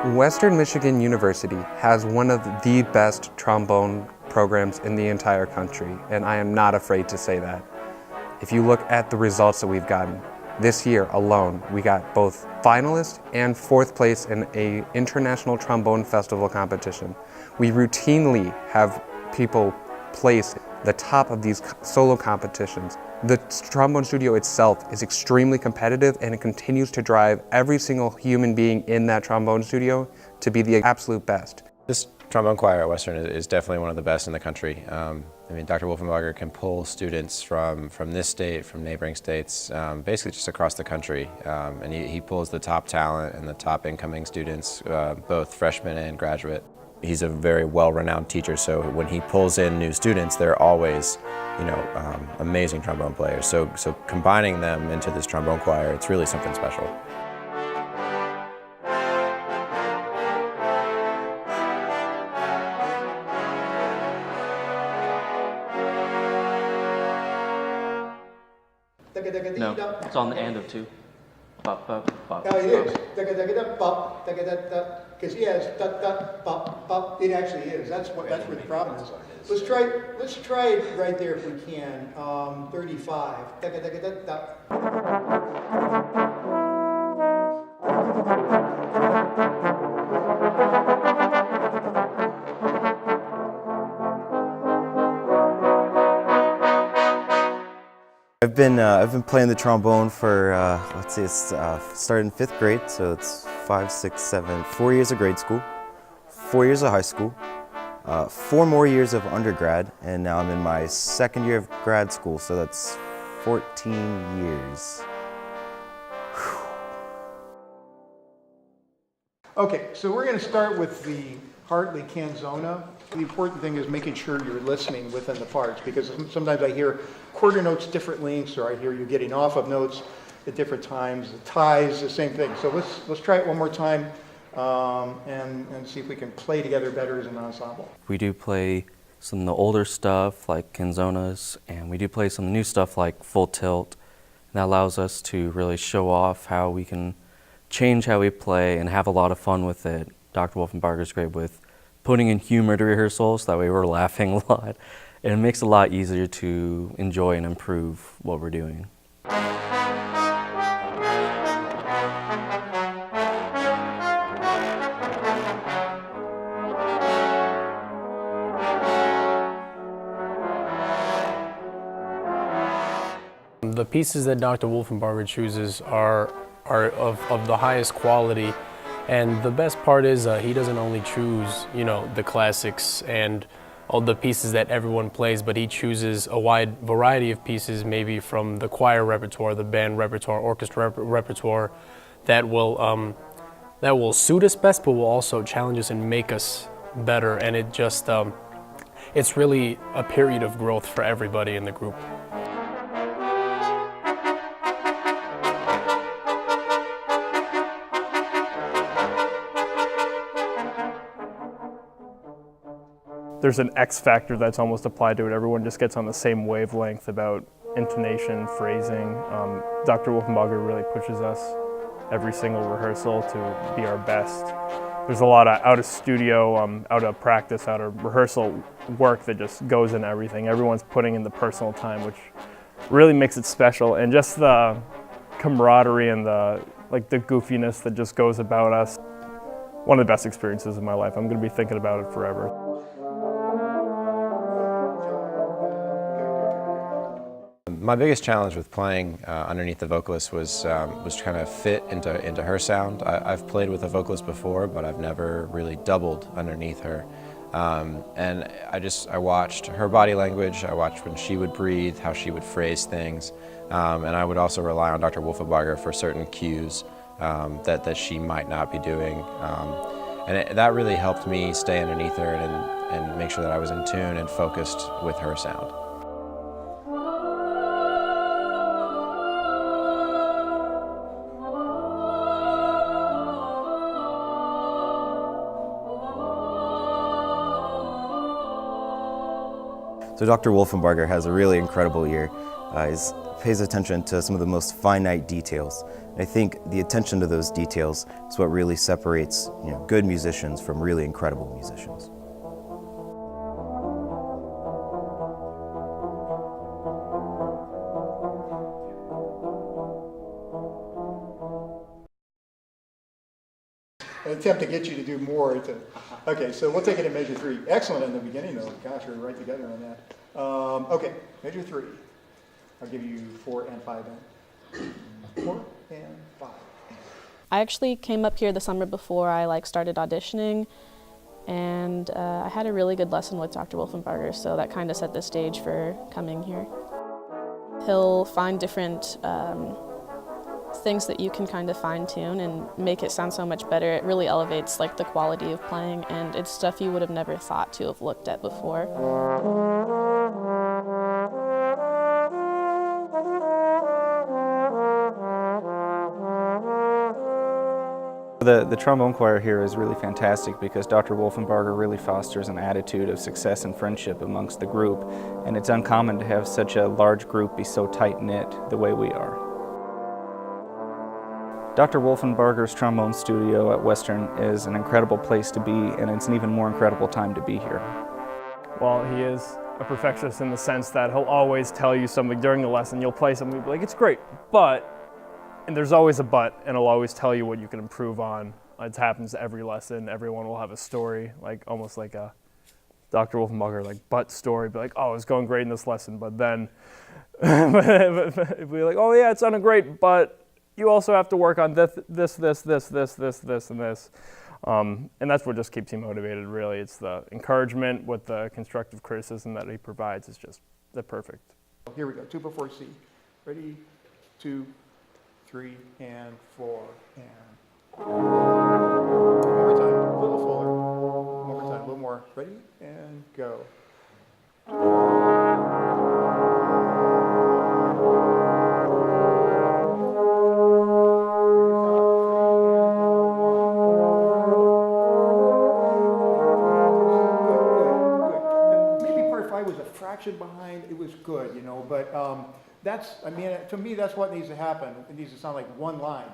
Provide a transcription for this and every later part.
Western Michigan University has one of the best trombone programs in the entire country, and I am not afraid to say that. If you look at the results that we've gotten, this year alone, we got both finalist and fourth place in an international trombone festival competition. We routinely have people place the top of these solo competitions. The trombone studio itself is extremely competitive, and it continues to drive every single human being in that trombone studio to be the absolute best. This trombone choir at Western is definitely one of the best in the country. I mean, Dr. Wolfenbarger can pull students from this state, from neighboring states, basically just across the country. And he pulls the top talent and the top incoming students, both freshmen and graduate. He's a very well-renowned teacher, so when he pulls in new students, they're always, amazing trombone players. So combining them into this trombone choir, it's really something special. No, it's on the end of two. Bop, bop, bop. Oh, it is. Because he has bop, bop. It actually is. That's where the problem is. Let's try it right there if we can. 35. I've been playing the trombone for let's see, it's started in 5th grade, so it's 5, 6, 7, 4 years of grade school, 4 years of high school, 4 more years of undergrad, and now I'm in my 2nd year of grad school, so that's 14 years. Whew. Okay, so we're going to start with the Hartley canzona. The important thing is making sure you're listening within the parts, because sometimes I hear quarter notes different lengths, or I hear you getting off of notes at different times. The ties, the same thing. So let's try it one more time and see if we can play together better as an ensemble. We do play some of the older stuff like canzonas, and we do play some new stuff like full tilt. And that allows us to really show off how we can change how we play and have a lot of fun with it. Dr. Wolfenbarger's great with putting in humor to rehearsals, that way we're laughing a lot. And it makes it a lot easier to enjoy and improve what we're doing. The pieces that Dr. Wolfenbarger chooses are of the highest quality. And the best part is he doesn't only choose, the classics and all the pieces that everyone plays, but he chooses a wide variety of pieces, maybe from the choir repertoire, the band repertoire, orchestra repertoire, that will suit us best, but will also challenge us and make us better. And it just, it's really a period of growth for everybody in the group. There's an X factor that's almost applied to it. Everyone just gets on the same wavelength about intonation, phrasing. Dr. Wolfenbarger really pushes us every single rehearsal to be our best. There's a lot of out of studio, out of practice, out of rehearsal work that just goes in everything. Everyone's putting in the personal time, which really makes it special. And just the camaraderie and the goofiness that just goes about us. One of the best experiences of my life. I'm going to be thinking about it forever. My biggest challenge with playing underneath the vocalist was trying to fit into her sound. I've played with a vocalist before, but I've never really doubled underneath her. And I watched her body language, I watched when she would breathe, how she would phrase things, and I would also rely on Dr. Wolfenbarger for certain cues that she might not be doing. That really helped me stay underneath her and make sure that I was in tune and focused with her sound. So Dr. Wolfenbarger has a really incredible ear. pays attention to some of the most finite details. And I think the attention to those details is what really separates good musicians from really incredible musicians. An attempt to get you to do more. Okay, so we'll take it in measure 3. Excellent in the beginning, though. Gosh, we're right together on that. Okay, measure 3. I'll give you 4 and 5 then. 4 and 5. I actually came up here the summer before I started auditioning, and I had a really good lesson with Dr. Wolfenbarger, so that kind of set the stage for coming here. He'll find different things that you can kind of fine-tune and make it sound so much better. It really elevates the quality of playing, and it's stuff you would have never thought to have looked at before. The trombone choir here is really fantastic because Dr. Wolfenbarger really fosters an attitude of success and friendship amongst the group, and it's uncommon to have such a large group be so tight-knit the way we are. Dr. Wolfenbarger's trombone studio at Western is an incredible place to be, and it's an even more incredible time to be here. Well, he is a perfectionist in the sense that he'll always tell you something during the lesson. You'll play something, you'll be like, it's great, but, and there's always a but, and he'll always tell you what you can improve on. It happens every lesson. Everyone will have a story, almost like a Dr. Wolfenbarger but story. Be like, oh, it's going great in this lesson, but then be like, oh yeah, it sounded great, but you also have to work on this, and this. And that's what just keeps you motivated, really. It's the encouragement with the constructive criticism that he provides is just perfect. Here we go, 2 before C. Ready? 2, 3, and 4, and... One more time, a little fuller. One more time, a little more. Ready? And go. Behind, it was good, but to me, that's what needs to happen. It needs to sound like one line.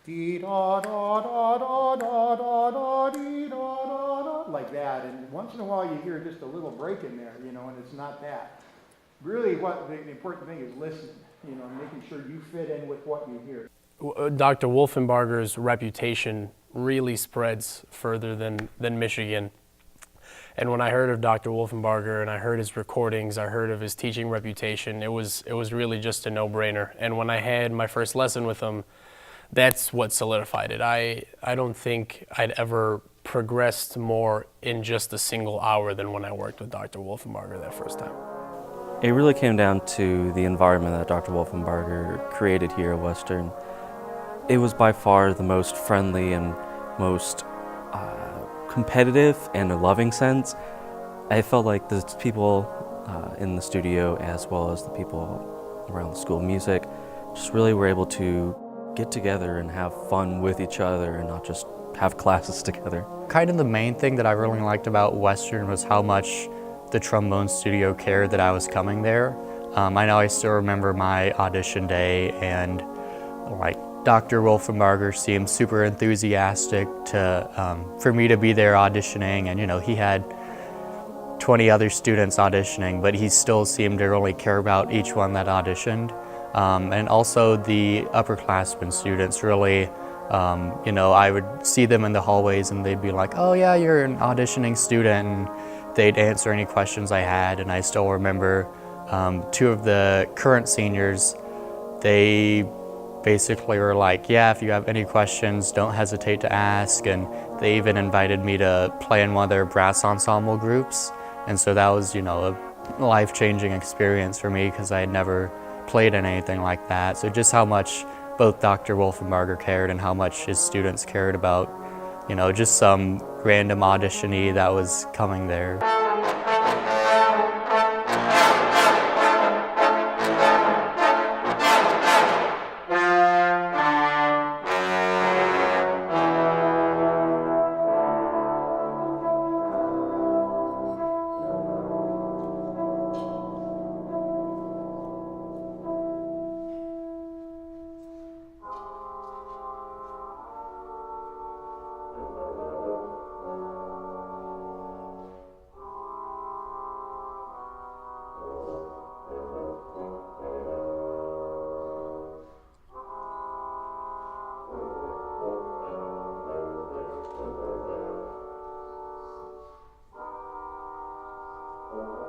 Dee da da da da da da da dee da da da, like that. And once in a while, you hear just a little break in there, and it's not that. Really, what the important thing is listening, making sure you fit in with what you hear. Dr. Wolfenbarger's reputation really spreads further than Michigan. And when I heard of Dr. Wolfenbarger and I heard his recordings, I heard of his teaching reputation, it was really just a no-brainer. And when I had my first lesson with him, that's what solidified it. I don't think I'd ever progressed more in just a single hour than when I worked with Dr. Wolfenbarger that first time. It really came down to the environment that Dr. Wolfenbarger created here at Western. It was by far the most friendly and most competitive in a loving sense. I felt like the people in the studio, as well as the people around the School of Music, just really were able to get together and have fun with each other and not just have classes together. Kind of the main thing that I really liked about Western was how much the trombone studio cared that I was coming there. I know I still remember my audition day, and Dr. Wolfenbarger seemed super enthusiastic for me to be there auditioning, and he had 20 other students auditioning, but he still seemed to really care about each one that auditioned. And also the upperclassmen students really, I would see them in the hallways and they'd be like, oh yeah, you're an auditioning student, and they'd answer any questions I had. And I still remember 2 of the current seniors, they basically were like, yeah, if you have any questions, don't hesitate to ask. And they even invited me to play in one of their brass ensemble groups. And so that was, a life-changing experience for me because I had never played in anything like that. So just how much both Dr. Wolfenbarger cared and how much his students cared about, just some random auditionee that was coming there. you.